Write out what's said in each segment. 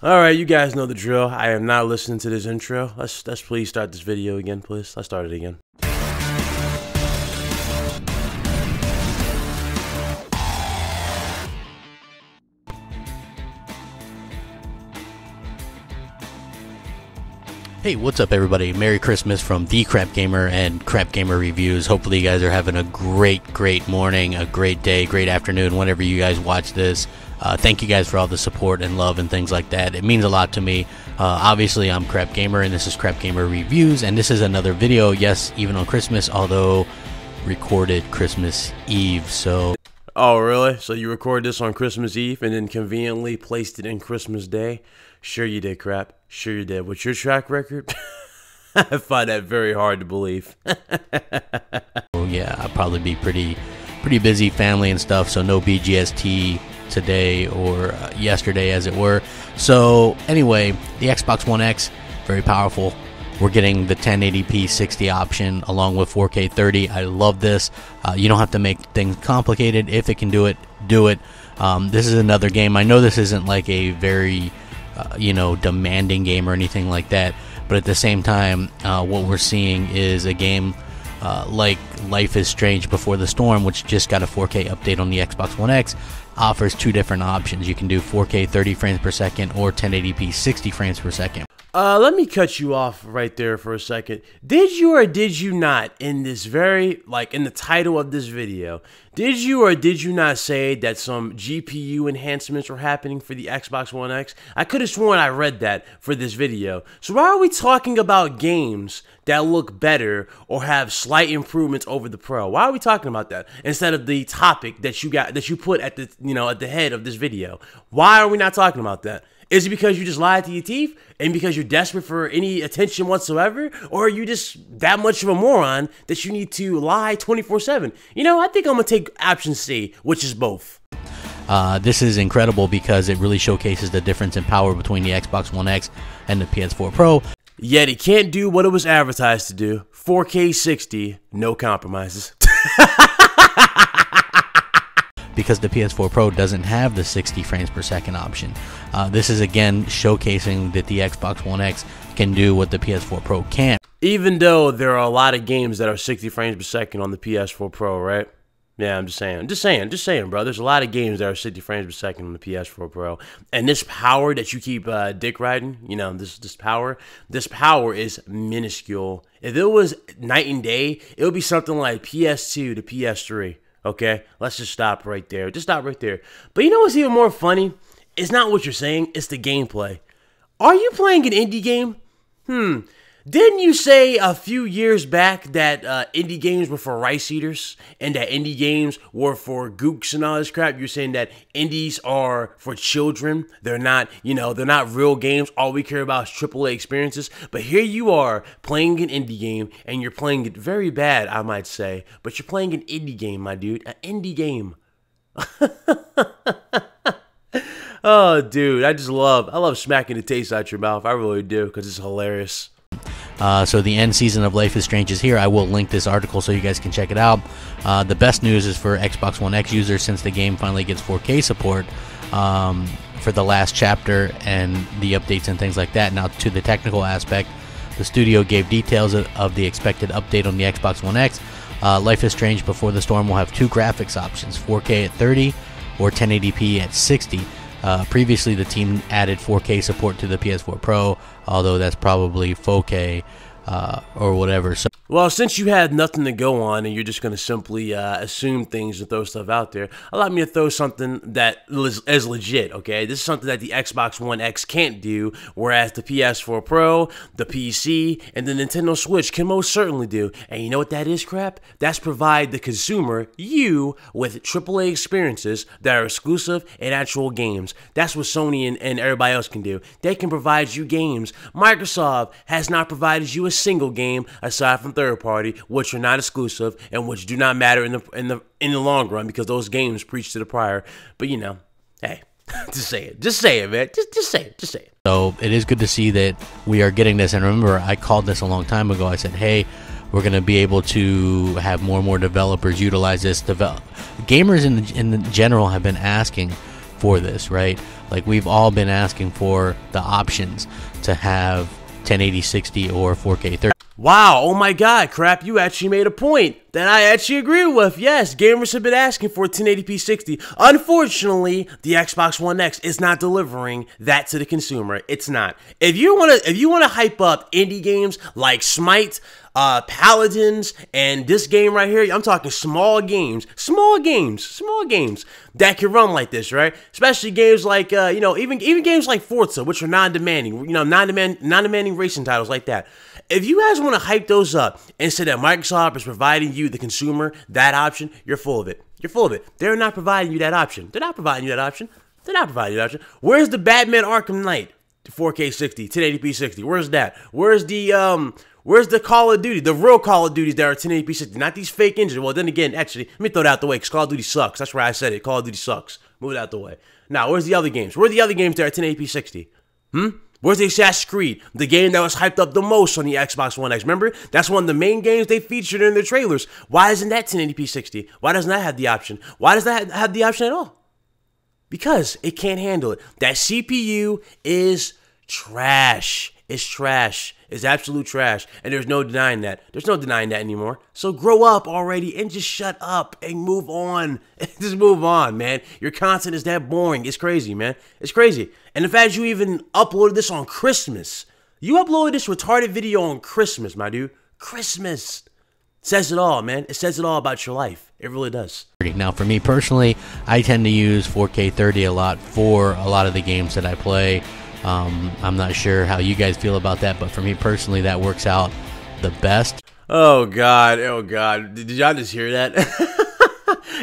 Alright, you guys know the drill. I am not listening to this intro. Let's please start this video again, please. Let's start it again. Hey, what's up everybody? Merry Christmas from The Crap Gamer and Crap Gamer Reviews. Hopefully you guys are having a great morning, a great day, great afternoon, whenever you guys watch this. Thank you guys for all the support and love and things like that. It means a lot to me. Obviously, I'm Crap Gamer and this is Crap Gamer Reviews, and this is another video, yes, even on Christmas, although recorded Christmas Eve, so... Oh, really? So you recorded this on Christmas Eve and then conveniently placed it in Christmas Day? Sure you did, Crap. Sure you did. What's your track record? I find that very hard to believe. Well, yeah, I'll probably be pretty busy, family and stuff, so no BGST today or yesterday, as it were. So anyway, the Xbox One X, very powerful. We're getting the 1080p 60 option along with 4K 30. I love this. You don't have to make things complicated. If it can do it, do it. This is another game. I know this isn't like a very demanding game or anything like that, but at the same time, what we're seeing is a game like Life is Strange Before the Storm, which just got a 4K update on the Xbox One X, offers two different options. You can do 4K 30 frames per second or 1080p 60 frames per second. Let me cut you off right there for a second. Did you or did you not, in this very, in the title of this video, did you or did you not say that some GPU enhancements were happening for the Xbox One X? I could have sworn I read that for this video. So why are we talking about games that look better or have slight improvements over the Pro? Why are we talking about that instead of the topic that you put at the at the head of this video? Why are we not talking about that? Is it because you just lied to your teeth and because you're desperate for any attention whatsoever? Or are you just that much of a moron that you need to lie 24/7? I think I'm going to take option C, which is both. This is incredible because it really showcases the difference in power between the Xbox One X and the PS4 Pro. Yet it can't do what it was advertised to do. 4K 60, no compromises. Because the PS4 Pro doesn't have the 60 frames per second option. This is again showcasing that the Xbox One X can do what the PS4 Pro can't. Even though there are a lot of games that are 60 frames per second on the PS4 Pro, right? Yeah, I'm just saying, bro. There's a lot of games that are 60 frames per second on the PS4 Pro. And this power that you keep dick riding, this power is minuscule. If it was night and day, it would be something like PS2 to PS3. Okay, let's just stop right there. Just stop right there. But you know what's even more funny? It's not what you're saying, it's the gameplay. Are you playing an indie game? Didn't you say a few years back that indie games were for rice eaters and that indie games were for gooks and all this crap? You're saying that indies are for children. They're not, they're not real games. All we care about is AAA experiences. But here you are playing an indie game and you're playing it very bad, I might say. But you're playing an indie game, my dude. An indie game. Oh, dude, I love smacking the taste out your mouth. I really do, because it's hilarious. So the end season of Life is Strange is here. I will link this article so you guys can check it out. The best news is for Xbox One X users, since the game finally gets 4K support for the last chapter and the updates and things like that. Now to the technical aspect, the studio gave details of the expected update on the Xbox One X. Life is Strange Before the Storm will have two graphics options, 4K at 30 or 1080p at 60. Previously, the team added 4K support to the PS4 Pro, although that's probably 4K or whatever. So, well, since you had nothing to go on and you're just going to simply assume things and throw stuff out there, allow me to throw something that is legit, okay? This is something that the Xbox One X can't do, whereas the PS4 Pro, the PC, and the Nintendo Switch can most certainly do. And you know what that is, Crap? That's provide the consumer, you, with AAA experiences that are exclusive and actual games. That's what Sony and everybody else can do. They can provide you games. Microsoft has not provided you a single game aside from third party, which are not exclusive and which do not matter in the long run because those games preach to the prior. But hey, just say it, man. Just say it. So it is good to see that we are getting this. And remember, I called this a long time ago. I said, hey, we're going to be able to have more and more developers utilize this. Gamers in general have been asking for this, right? Like, we've all been asking for the options to have 1080 60 or 4K 30. Wow, oh my god, crap, you actually made a point that I actually agree with. Yes, gamers have been asking for 1080p 60. Unfortunately, the Xbox One X is not delivering that to the consumer. It's not. If you wanna hype up indie games like Smite, Paladins, and this game right here, I'm talking small games that can run like this, right? Especially games like even games like Forza, which are non-demanding, non-demanding racing titles like that. If you guys want to hype those up and say that Microsoft is providing you, the consumer, that option, you're full of it. You're full of it. They're not providing you that option. They're not providing you that option. They're not providing you that option. Where's the Batman Arkham Knight 4K 60, 1080p 60? Where's that? Where's the Call of Duty, the real Call of Duties that are 1080p 60, not these fake engines? Well, then again, actually, let me throw that out the way, because Call of Duty sucks. That's why I said it. Call of Duty sucks. Move it out the way. Now, where's the other games? Where are the other games that are 1080p 60? Where's the Assassin's Creed, the game that was hyped up the most on the Xbox One X? Remember, that's one of the main games they featured in their trailers. Why isn't that 1080p 60? Why doesn't that have the option? Why does that have the option at all? Because it can't handle it. That CPU is trash. It's trash. It's absolute trash. And there's no denying that. There's no denying that anymore. So grow up already and just shut up and move on. Just move on, man. Your content is that boring. It's crazy, man. It's crazy. And the fact you even uploaded this on Christmas. You uploaded this retarded video on Christmas, my dude. Christmas. Says it all, man. It says it all about your life. It really does. Now, for me personally, I tend to use 4K 30 a lot for a lot of the games that I play. I'm not sure how you guys feel about that, but for me personally, that works out the best. Oh God, oh God. Did y'all just hear that?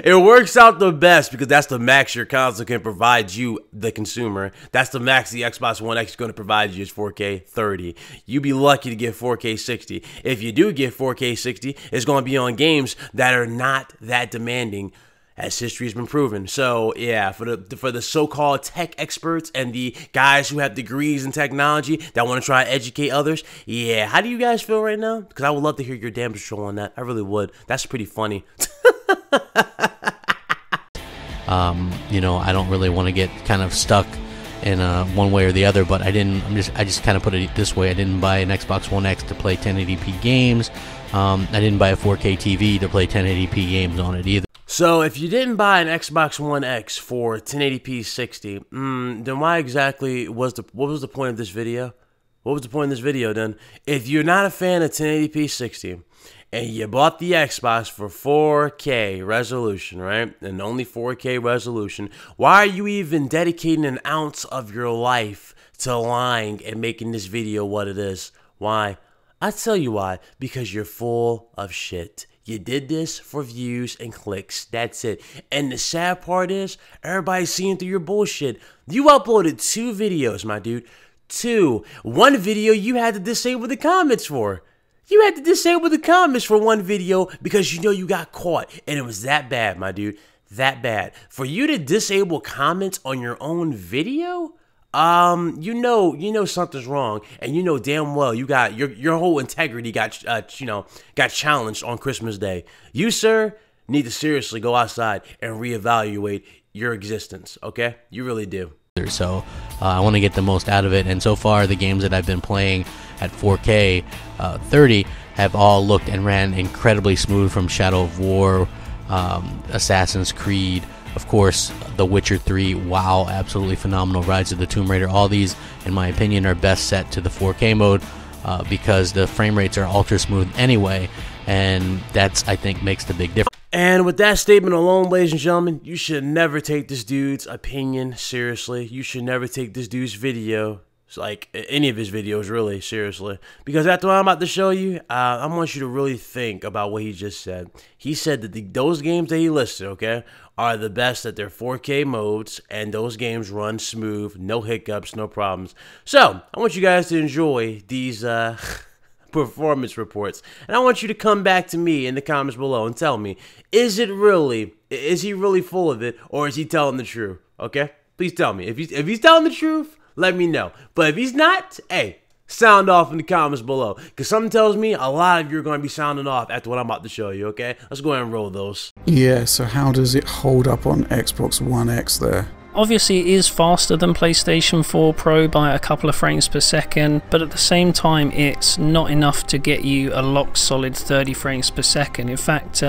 It works out the best because that's the max your console can provide you, the consumer. That's the max the Xbox One X is going to provide you is 4K 30. You'd be lucky to get 4K 60. If you do get 4K 60, it's going to be on games that are not that demanding, as history has been proven. So yeah, for the so-called tech experts and the guys who have degrees in technology that want to try to educate others, yeah, how do you guys feel right now? Because I would love to hear your damn show on that. I really would. That's pretty funny. I don't really want to get kind of stuck in one way or the other, but I just kind of put it this way. I didn't buy an Xbox One X to play 1080p games. I didn't buy a 4K TV to play 1080p games on it either. So if you didn't buy an Xbox One X for 1080p 60, then why exactly what was the point of this video? What was the point of this video then? If you're not a fan of 1080p 60 and you bought the Xbox for 4K resolution, right? And only 4K resolution, why are you even dedicating an ounce of your life to lying and making this video what it is? Why? I'll tell you why. Because you're full of shit. You did this for views and clicks. That's it. And the sad part is, everybody's seeing through your bullshit. You uploaded 2 videos, my dude. 2. One video you had to disable the comments for. You had to disable the comments for one video because you know you got caught. And it was that bad, my dude. That bad. For you to disable comments on your own video? You know something's wrong, and you know damn well you got your whole integrity got challenged on Christmas Day. You, sir, need to seriously go outside and reevaluate your existence, okay? You really do. So I want to get the most out of it, and so far the games that I've been playing at 4K 30 have all looked and ran incredibly smooth, from Shadow of War, Assassin's Creed, of course, The Witcher 3, wow, absolutely phenomenal. Rise of the Tomb Raider, all these, in my opinion, are best set to the 4K mode because the frame rates are ultra smooth anyway, and that's, I think, makes the big difference. And with that statement alone, ladies and gentlemen, you should never take this dude's opinion seriously. You should never take this dude's video, like any of his videos, really, seriously. Because after what I'm about to show you, I want you to really think about what he just said. He said that those games that he listed, okay, are the best at their 4K modes, and those games run smooth, no hiccups, no problems. So, I want you guys to enjoy these performance reports, and I want you to come back to me in the comments below and tell me, is he really full of it, or is he telling the truth, okay? Please tell me. If he's telling the truth, let me know. But if he's not, hey, sound off in the comments below. Because something tells me a lot of you are going to be sounding off after what I'm about to show you, okay? Let's go ahead and roll those. Yeah, so how does it hold up on Xbox One X there? Obviously it is faster than PlayStation 4 Pro by a couple of frames per second, but at the same time it's not enough to get you a lock solid 30 frames per second. In fact,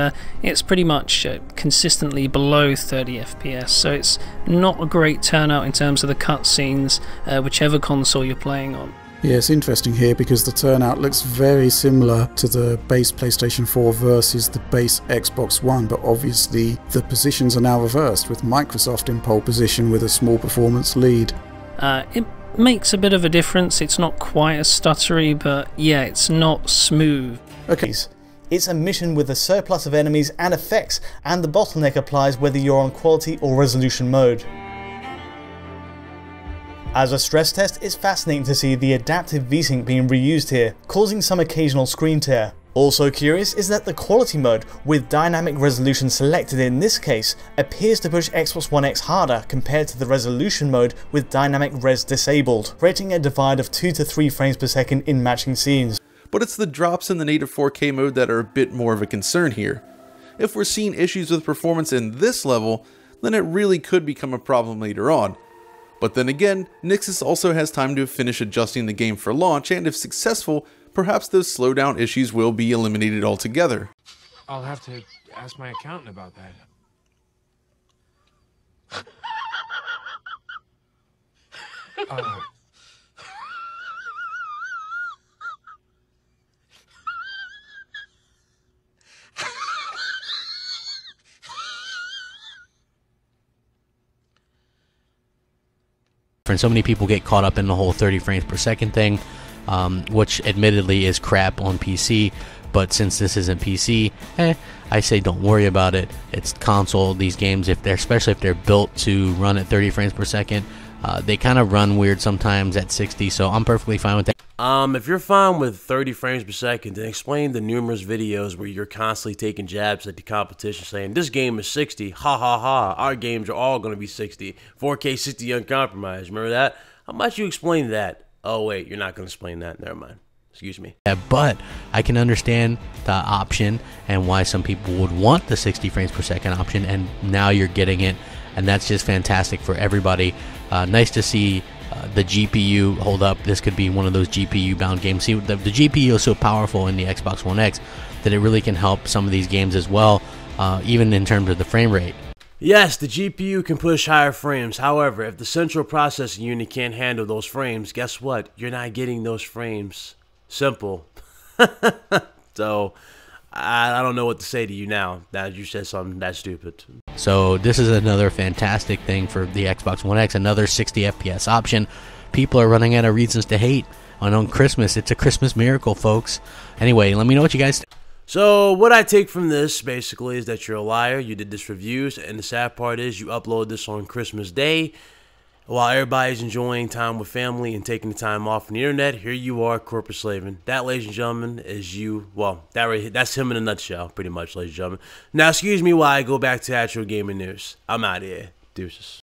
it's pretty much consistently below 30 FPS, so it's not a great turnout in terms of the cutscenes, whichever console you're playing on. Yeah, it's interesting here because the turnout looks very similar to the base PlayStation 4 versus the base Xbox One, but obviously the positions are now reversed, with Microsoft in pole position with a small performance lead. It makes a bit of a difference. It's not quite as stuttery, but yeah, it's not smooth. Okay. It's a mission with a surplus of enemies and effects, and the bottleneck applies whether you're on quality or resolution mode. As a stress test, it's fascinating to see the adaptive VSync being reused here, causing some occasional screen tear. Also curious is that the quality mode, with dynamic resolution selected in this case, appears to push Xbox One X harder compared to the resolution mode with dynamic res disabled, creating a divide of 2 to 3 frames per second in matching scenes. But it's the drops in the native 4K mode that are a bit more of a concern here. If we're seeing issues with performance in this level, then it really could become a problem later on. But then again, Nixxes also has time to finish adjusting the game for launch, and if successful, perhaps those slowdown issues will be eliminated altogether. I'll have to ask my accountant about that. And so many people get caught up in the whole 30 frames per second thing, which admittedly is crap on PC, but since this isn't PC, I say don't worry about it. It's console. These games, especially if they're built to run at 30 frames per second, they kind of run weird sometimes at 60, so I'm perfectly fine with that. If you're fine with 30 frames per second, then explain the numerous videos where you're constantly taking jabs at the competition saying, this game is 60, ha ha ha, our games are all going to be 60, 4K 60 uncompromised. Remember that? How about you explain that? Oh wait, you're not going to explain that. Never mind. Excuse me. Yeah, but I can understand the option and why some people would want the 60 frames per second option, and now you're getting it, and that's just fantastic for everybody. Nice to see the GPU hold up. This could be one of those GPU bound games. See, the GPU is so powerful in the Xbox One X that it really can help some of these games as well, even in terms of the frame rate. Yes, the GPU can push higher frames. However, if the central processing unit can't handle those frames, guess what? You're not getting those frames. Simple. So I don't know what to say to you now that you said something that stupid. So this is another fantastic thing for the Xbox One X, another 60 FPS option. People are running out of reasons to hate. And on Christmas, it's a Christmas miracle, folks. Anyway, let me know what you guys think. So what I take from this basically is that you're a liar. You did this reviews, and the sad part is you upload this on Christmas Day while everybody's enjoying time with family and taking the time off from the internet. Here you are, corporate slaving. That, ladies and gentlemen, is you. Well, that's him in a nutshell, pretty much, ladies and gentlemen. Now, excuse me while I go back to actual gaming news. I'm out of here. Deuces.